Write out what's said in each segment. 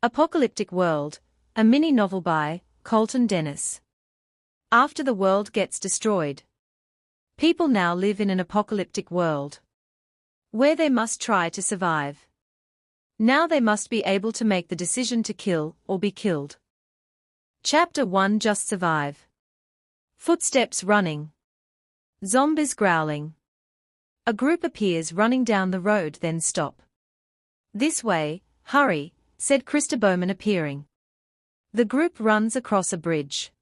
Apocalyptic World, a mini-novel by Colton. After the world gets destroyed, people now live in an apocalyptic world, where they must try to survive. Now they must be able to make the decision to kill or be killed. Chapter 1. Just survive. Footsteps running. Zombies growling. A group appears running down the road, then stop. "This way, hurry," said Krista Bowman, appearing. The group runs across a bridge.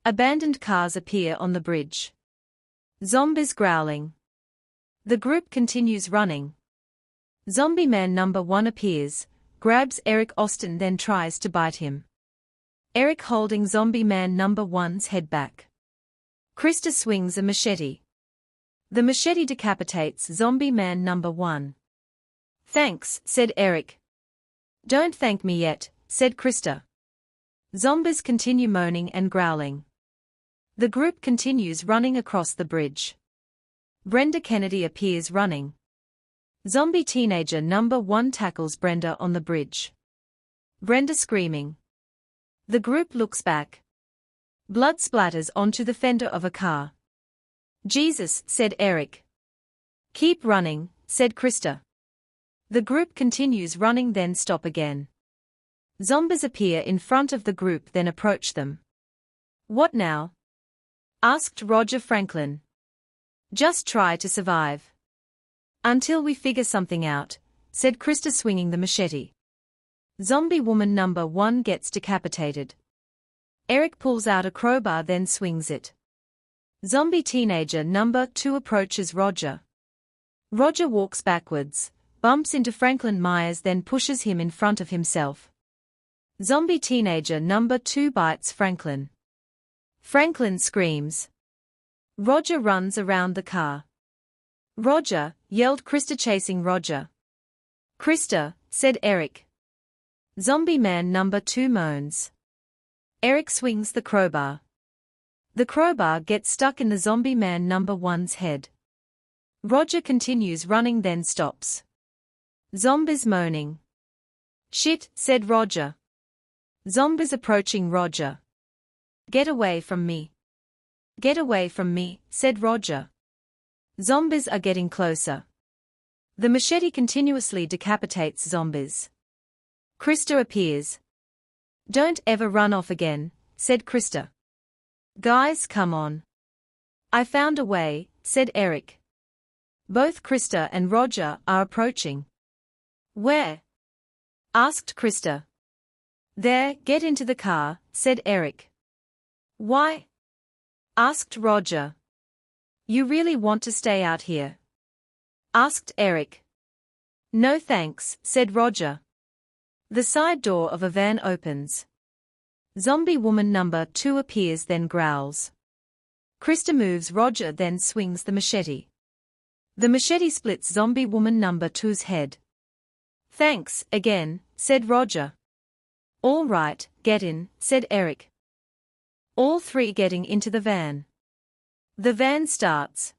Abandoned cars appear on the bridge. Zombies growling. The group continues running. Zombie Man number 1 appears, grabs Eric Austin, then tries to bite him. Eric holding Zombie Man number 1's head back. Krista swings a machete. The machete decapitates Zombie Man number 1. "Thanks," said Eric. "Don't thank me yet," said Krista. Zombies continue moaning and growling. The group continues running across the bridge. Brenda Kennedy appears running. Zombie teenager number 1 tackles Brenda on the bridge. Brenda screaming. The group looks back. Blood splatters onto the fender of a car. "Jesus," said Eric. "Keep running," said Krista. The group continues running, then stop again. Zombies appear in front of the group, then approach them. "What now?" asked Roger Franklin. "Just try to survive until we figure something out," said Krista, swinging the machete. Zombie woman number 1 gets decapitated. Eric pulls out a crowbar, then swings it. Zombie teenager number 2 approaches Roger. Roger walks backwards, bumps into Franklin Myers, then pushes him in front of himself. Zombie teenager number 2 bites Franklin. Franklin screams. Roger runs around the car. "Roger," yelled Krista, chasing Roger. "Krista," said Eric. Zombie Man number 2 moans. Eric swings the crowbar. The crowbar gets stuck in the Zombie Man number 1's head. Roger continues running, then stops. Zombies moaning. "Shit," said Roger. Zombies approaching Roger. "Get away from me. Get away from me," said Roger. Zombies are getting closer. The machete continuously decapitates zombies. Krista appears. "Don't ever run off again," said Krista. "Guys, come on. I found a way," said Eric. Both Krista and Roger are approaching. "Where?" asked Krista. "There, get into the car," said Eric. "Why?" asked Roger. "You really want to stay out here?" asked Eric. "No thanks," said Roger. The side door of a van opens. Zombie woman number 2 appears, then growls. Krista moves Roger, then swings the machete. The machete splits Zombie woman number 2's head. "Thanks, again," said Roger. "All right, get in," said Eric. All three getting into the van. The van starts.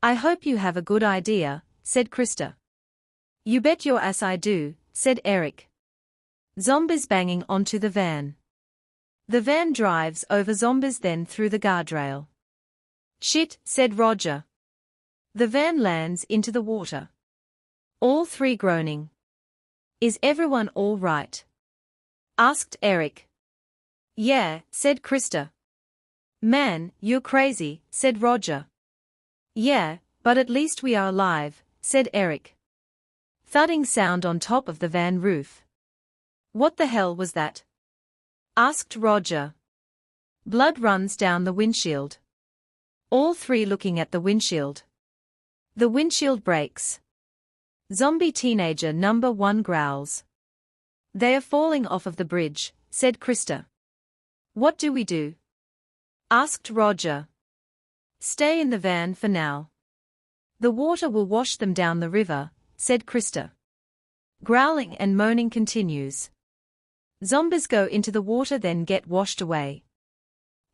"I hope you have a good idea," said Krista. "You bet your ass I do," said Eric. Zombies banging onto the van. The van drives over zombies, then through the guardrail. "Shit," said Roger. The van lands into the water. All three groaning. "Is everyone all right?" asked Eric. "Yeah," said Krista. "Man, you're crazy," said Roger. "Yeah, but at least we are alive," said Eric. Thudding sound on top of the van roof. "What the hell was that?" asked Roger. Blood runs down the windshield. All three looking at the windshield. The windshield breaks. Zombie teenager number 1 growls. "They are falling off of the bridge," said Krista. "What do we do?" asked Roger. "Stay in the van for now. The water will wash them down the river," said Krista. Growling and moaning continues. Zombies go into the water, then get washed away.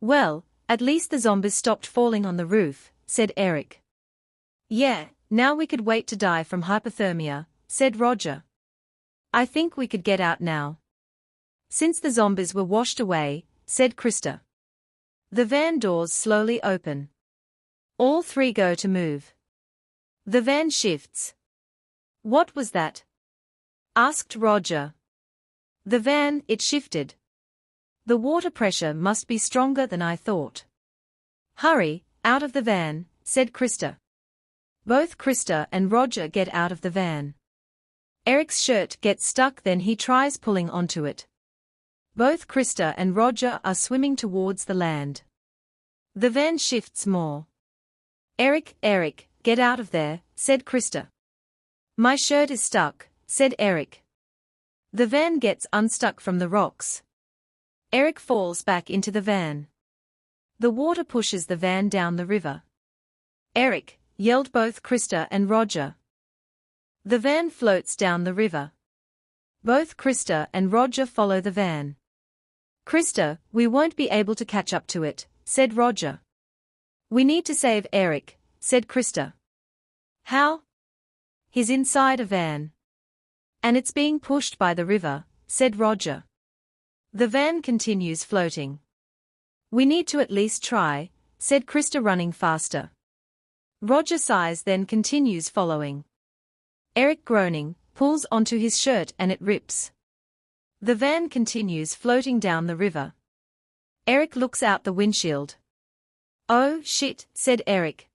"Well, at least the zombies stopped falling on the roof," said Eric. "Yeah, now we could wait to die from hypothermia," said Roger. "I think we could get out now." Since the zombies were washed away, said Krista. The van doors slowly open. All three go to move. The van shifts. What was that? Asked Roger. The van, it shifted. The water pressure must be stronger than I thought. Hurry, out of the van, said Krista. Both Krista and Roger get out of the van. Eric's shirt gets stuck, then he tries pulling onto it. Both Krista and Roger are swimming towards the land. The van shifts more. Eric, get out of there, said Krista. My shirt is stuck, said Eric. The van gets unstuck from the rocks. Eric falls back into the van. The water pushes the van down the river. Eric, yelled both Krista and Roger. The van floats down the river. Both Krista and Roger follow the van. Krista, we won't be able to catch up to it, said Roger. We need to save Eric, said Krista. How? He's inside a van. And it's being pushed by the river, said Roger. The van continues floating. We need to at least try, said Krista, running faster. Roger sighs, then continues following. Eric, groaning, pulls onto his shirt and it rips. The van continues floating down the river. Eric looks out the windshield. Oh, shit, said Eric.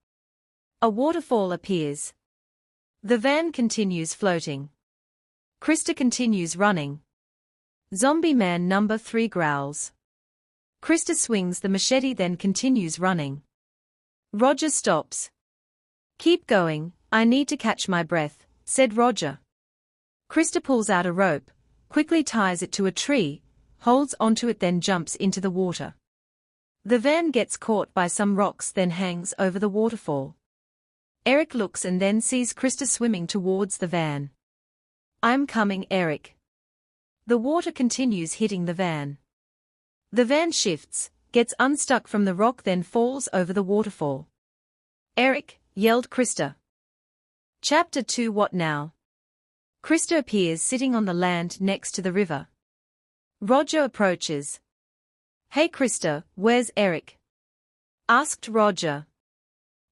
A waterfall appears. The van continues floating. Krista continues running. Zombie man number 3 growls. Krista swings the machete, then continues running. Roger stops. Keep going, I need to catch my breath, said Roger. Krista pulls out a rope, quickly ties it to a tree, holds onto it, then jumps into the water. The van gets caught by some rocks, then hangs over the waterfall. Eric looks and then sees Krista swimming towards the van. I'm coming, Eric. The water continues hitting the van. The van shifts, gets unstuck from the rock, then falls over the waterfall. Eric, yelled Krista. Chapter 2. What now? Krista appears sitting on the land next to the river. Roger approaches. Hey Krista, where's Eric? Asked Roger.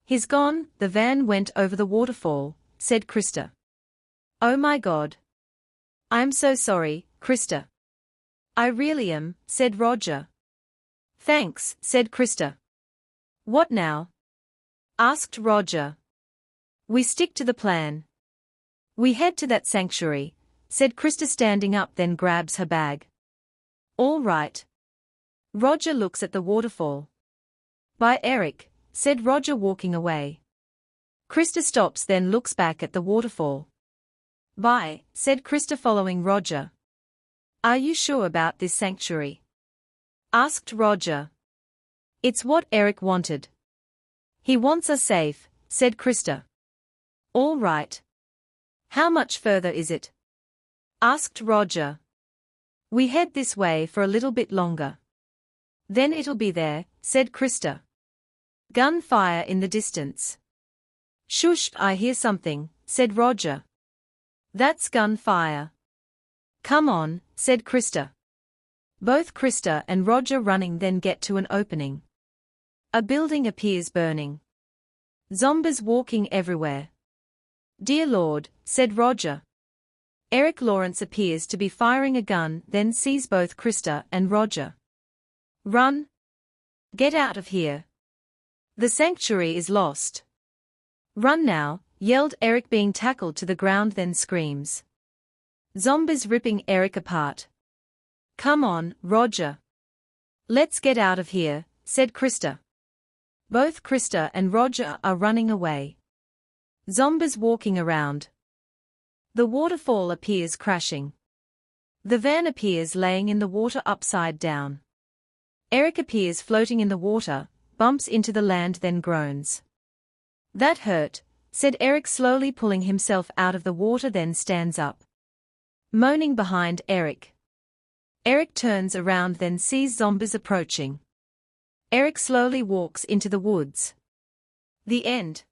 He's gone, the van went over the waterfall, said Krista. Oh my God. I'm so sorry, Krista. I really am, said Roger. Thanks, said Krista. What now? Asked Roger. We stick to the plan. We head to that sanctuary, said Krista, standing up, then grabs her bag. All right. Roger looks at the waterfall. Bye, Eric, said Roger, walking away. Krista stops, then looks back at the waterfall. Bye, said Krista, following Roger. Are you sure about this sanctuary? Asked Roger. It's what Eric wanted. He wants us safe, said Krista. All right. How much further is it? Asked Roger. We head this way for a little bit longer. Then it'll be there, said Krista. Gunfire in the distance. Shush, I hear something, said Roger. That's gunfire. Come on, said Krista. Both Krista and Roger running, then get to an opening. A building appears burning. Zombies walking everywhere. Dear Lord, said Roger. Eric Lawrence appears to be firing a gun, then sees both Krista and Roger. Run! Get out of here. The sanctuary is lost. Run now, yelled Eric, being tackled to the ground, then screams. Zombies ripping Eric apart. Come on, Roger. Let's get out of here, said Krista. Both Krista and Roger are running away. Zombies walking around. The waterfall appears crashing. The van appears laying in the water upside down. Eric appears floating in the water, bumps into the land, then groans. That hurt, said Eric, slowly pulling himself out of the water, then stands up. Moaning behind Eric. Eric turns around, then sees zombies approaching. Eric slowly walks into the woods. The end.